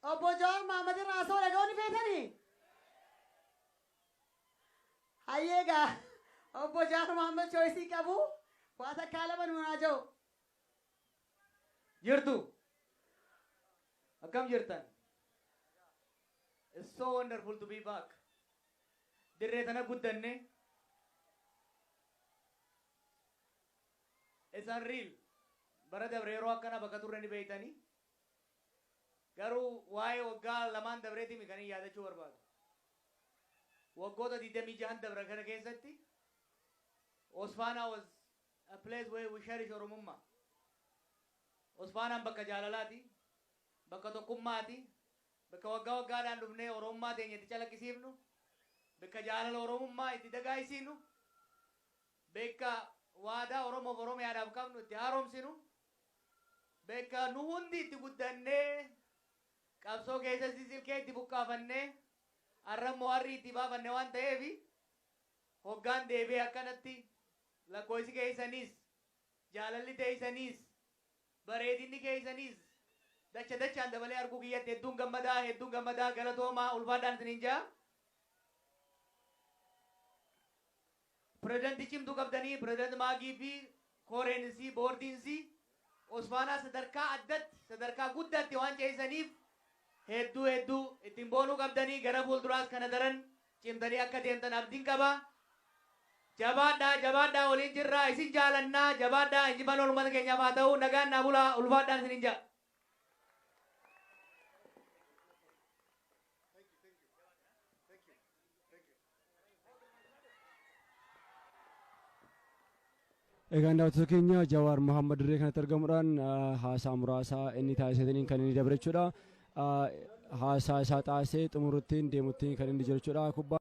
Obbo Jawaar Mohammed irraa asoo dhaga'uu ni feetanii? Hayyeegaa Obbo Jawaar Mohammed choisii qabu waa takkaa lama nuunaa jiru. Jirtu. Akkam jirtan? It's so wonderful to be back. Dirree tana guddanne. It's unreal. Bara dabre yeroo akkana bakka turre ni beeytanii. Garuu waa'ee waggaa lamaan dabreetii mi kan yaadachuu barbaadu. Waggoota 26 dabra kana keessatti Osfana was a place where we cherish Oromummaa. Osfanaan bakka jaalalaati, bakka tokkummaati, bakka waggaa waggaadhaan dhufnee Oromummaa teenya itti calaqqisiifnu, bakka jaalala Oromummaa itti dagaagsiifnu, bakka waadaa Oromoof Oromiyaadhaaf qabnu itti haaromsinu, bakka nu hundi itti guddannee qabsoo keessatti silkee itti buqqaafannee arrammoo harrii itti baafanne waan ta'eef hoggaan deebi'ee akkanatti lakkoofsi keessaniis jaalalli teessaniis bareedinni keessaniis dachaan dabalee arguu kiyyatti hedduun gammadaa galatoomaa ulfaadhaan isiniin jaa. Pirezidaantii cimtuu qabdanii pirezidaantii Maagii fi Kooreenisii boordiinsii Osfaanaa sadarkaa addatti sadarkaa guddaatti waan ceesaniif hedduu ittiin boonuu qabdanii gara fuulduraas kana daran cimtanii akka deemtan abdiin qaba. Jabaadhaa waliin jirraa isin jaalannaa jabaadhaa injifannoo uummata keenyaaf haa ta'u nagaan naa bulaa ulfaadhaan isiniin jaa. Egaan daawwattoota keenya Jawaar Mohammed dirree kanatti argamuudhaan haasaa muraasaa inni taasisaniin kan inni dabre jechuudha. Haasaa isaa taasisee xumuruttiin deemuttiin kan inni jiru jechuudha.